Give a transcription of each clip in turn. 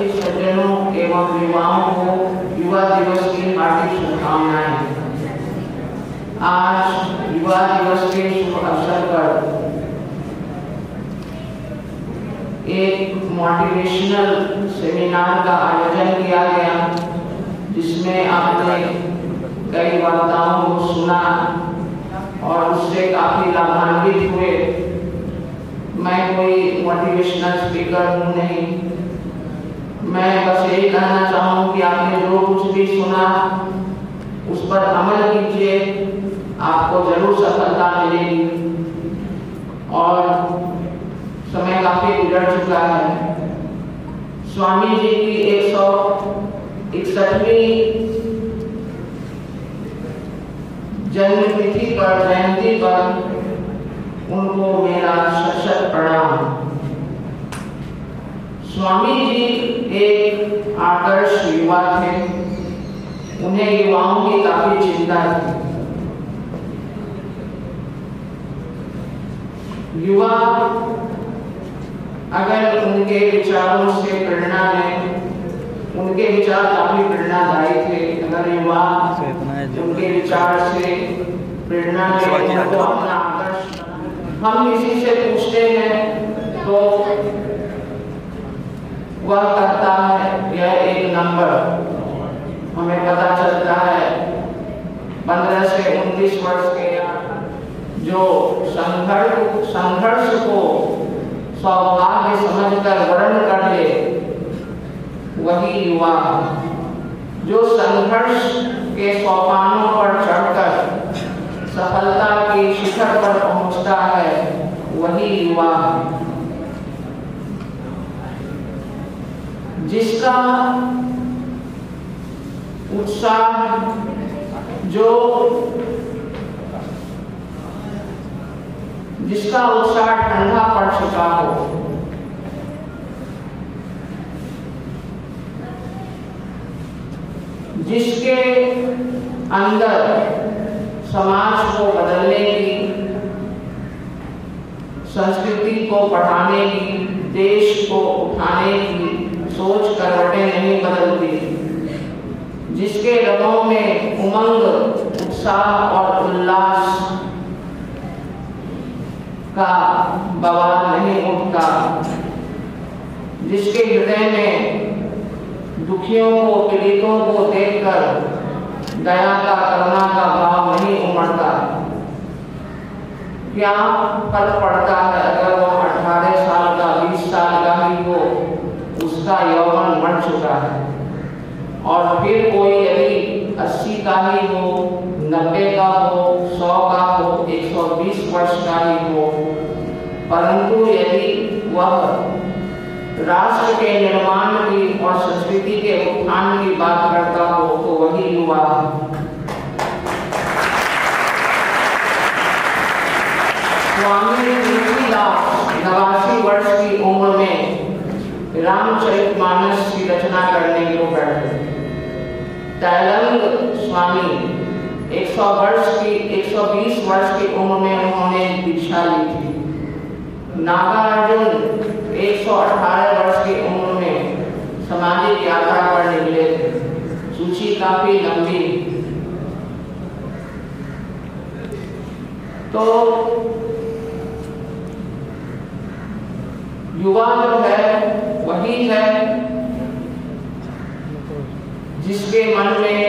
सभी सज्जनों एवं युवाओं को युवा दिवस की हार्दिक शुभकामनाएं। आज युवा दिवस के शुभ अवसर पर एक मोटिवेशनल सेमिनार का आयोजन किया गया, जिसमें आपने कई वार्ताओं को सुना और उससे काफी लाभान्वित हुए। मैं कोई मोटिवेशनल स्पीकर हूँ नहीं, मैं बस यही कहना चाहूँ कि आपने जो कुछ भी सुना उस पर अमल कीजिए, आपको जरूर सफलता मिलेगी। और समय काफी गुजर चुका है। स्वामी जी की 161वीं जन्म तिथि पर, जयंती पर उनको मेरा शत प्रणाम। स्वामी जी एक आदर्श युवा थे, उन्हें युवाओं की काफी चिंता थी। युवा अगर उनके विचारों से प्रेरणा लें, उनके विचार काफी प्रेरणादायी थे। अगर युवा उनके विचार से प्रेरणा लें तो अपना आदर्श, हम किसी से पूछते हैं तो वह कहता है यह एक नंबर। हमें पता चलता है 15 से 19 वर्ष के जो संघर्ष को सौभाग्य समझकर वर्ण कर ले, वही युवा। जो संघर्ष के सोपानों पर चढ़कर सफलता के शिखर पर पहुंचता है, वही युवा। जिसका उत्साह, जिसका उत्साह ठंडा पड़ चुका हो, जिसके अंदर समाज को बदलने की, संस्कृति को बढ़ाने की, देश को उठाने की सोच करवटें नहीं बदलती, जिसके रगों में उमंग, उत्साह और उल्लास का बवाल नहीं उठता, जिसके हृदय में दुखियों को, पीड़ितों को देखकर दया का, करुणा का भाव नहीं उमड़ता। क्या फर्क पड़ता है अगर वो 18 साल का, 20 साल का ही हो, उसका यौवन मर चुका है। और फिर कोई यदि 80 का ही हो, 90 का हो, 100 का हो, 120 वर्ष का ही हो, परंतु यदि वह राष्ट्र के निर्माण की और संस्कृति के उत्थान की बात करता हो, तो वही युवा। स्वामी तुलसीदास 89 वर्ष की उम्र में रामचरितमानस की रचना करने को बैठे। तैलंग स्वामी 120 वर्ष की उम्र में उन्होंने दीक्षा ली थी। नागार्जुन 118 वर्ष की उम्र में सामाजिक यात्रा पर निकले थे। सूची काफी लंबी। तो युवा जो है वही है जिसके मन में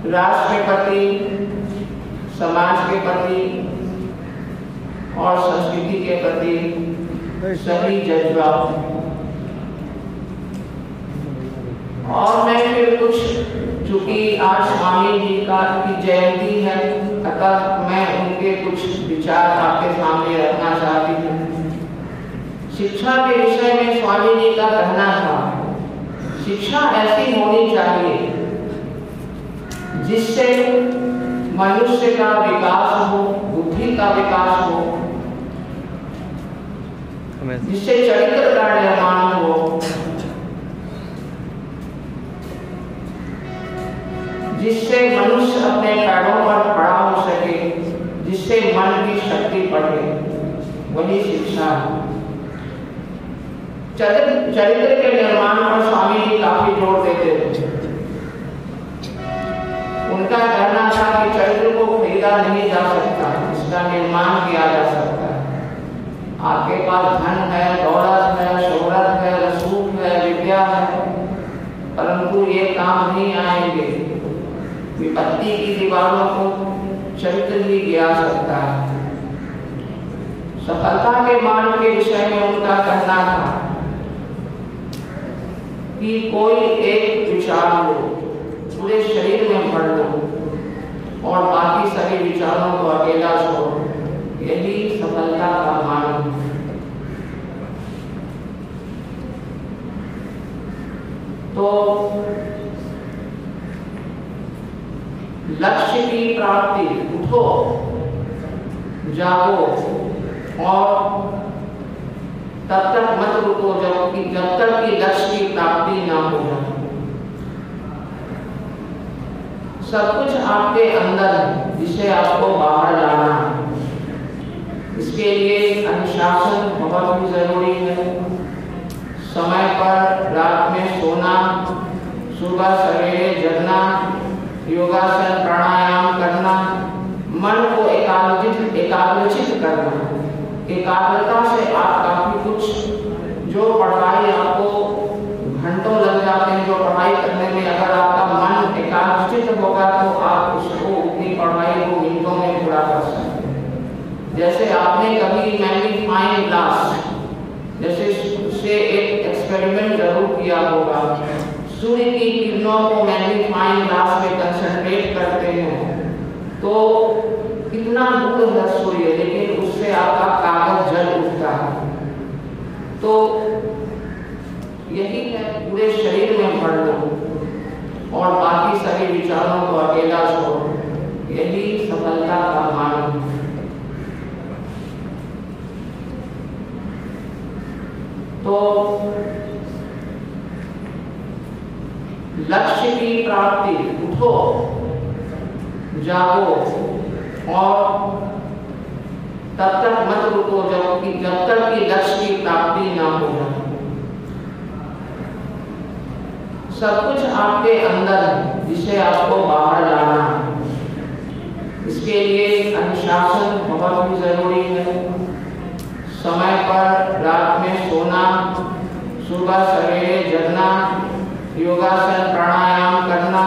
राष्ट्र के प्रति, समाज के प्रति और संस्कृति के प्रति सही जज्बा। और मैं फिर कुछ, चूंकि आज स्वामी जी की जयंती है, अतः मैं उनके कुछ विचार आपके सामने रखना चाहती हूँ। शिक्षा के विषय में स्वामी जी का कहना था, शिक्षा ऐसी होनी चाहिए जिससे मनुष्य का विकास हो, बुद्धि का विकास हो, जिससे चरित्र का निर्माण हो, जिससे मनुष्य अपने पैरों पर खड़ा हो सके, जिससे मन की शक्ति बढ़े, वही शिक्षा है। चरित्र के निर्माण पर स्वामी जी काफी जोर देते थे। उनका कहना था कि चरित्र को खरीदा नहीं जा सकता, इसका निर्माण किया जा सकता है। आपके पास धन है, दौलत है, शोहरत है, रसूख है, विद्या है, परंतु ये काम नहीं आएंगे। विपत्ति की दीवारों को चरित्र ही गिरा सकता है। सफलता के मार्ग के विषय में उनका कहना था कि कोई एक विचार लो, पूरे शरीर में भर लो और बाकी सभी विचारों को अकेला छोड़ो, यही सफलता का मार्ग है। तो लक्ष्य की प्राप्ति, उठो, जागो और तब तक मत रुको जब तक कि लक्ष्य की प्राप्ति ना हो जाए। सब कुछ आपके अंदर है, जिसे आपको बाहर लाना है। इसके लिए अनुशासन बहुत ही जरूरी है। समय पर रात में सोना, सुबह सवेरे जगना, योगासन प्राणायाम करना, मन को एकाग्रचित करना। एकाग्रता से आप काफी कुछ, जो पढ़ाई आपको घंटों लग जाते हैं, जो पढ़ाई करने में अगर आपका मन एकाग्रचित होगा तो आप उसको, अपनी पढ़ाई को मिनटों में पूरा कर सकते हैं। जैसे आपने कभी मैग्नीफाइंग ग्लास जैसे से एक एक्सपेरिमेंट जरूर किया होगा। सूर्य की किरणों को मैग्नीफाइंग ग्लास में कंसंट्रेट करते हैं तो कितना दूर है सूर्य, लेकिन उससे आपका कागज जल उठता है। तो यही है, पूरे शरीर में भर लो और बाकी सभी विचारों को अकेला छोड़ो, यही सफलता का मार्ग है। तो लक्ष्य की प्राप्ति, उठो, जागो और तब तक मत रुको जब तक कि लक्ष्य की प्राप्ति ना हो जाए। सब कुछ आपके अंदर है, जिसे आपको बाहर लाना है। इसके लिए अनुशासन बहुत ही जरूरी है। समय पर रात में सोना, सुबह सवेरे जगना, योगासन प्राणायाम करना,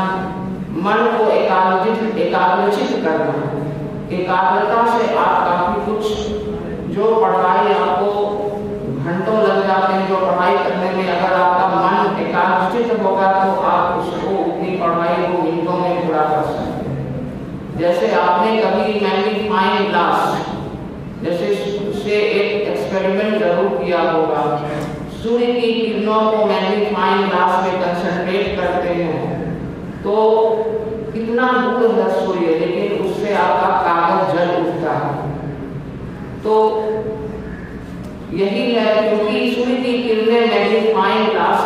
मन को एकाग्रचित करना। एकाग्रता से आप काफी कुछ, जो पढ़ाई आपको घंटों लग जाते हैं, जो पढ़ाई करने में अगर आपका मन एकाग्रचित होगा तो आप उसको, अपनी पढ़ाई को मिनटों में पूरा कर सकते हैं। जैसे आपने कभी मैग्नीफाइंग ग्लास जैसे से एक एक्सपेरिमेंट जरूर किया होगा। सूर्य की किरणों को मैग्नीफाइंग ग्लास में कंसंट्रेट करते हैं तो कितना दूर है सूर्य, लेकिन उससे आपका कागज जल उठता है। तो यही है, क्योंकि सूर्य की किरणें मैग्नीफाइंग ग्लास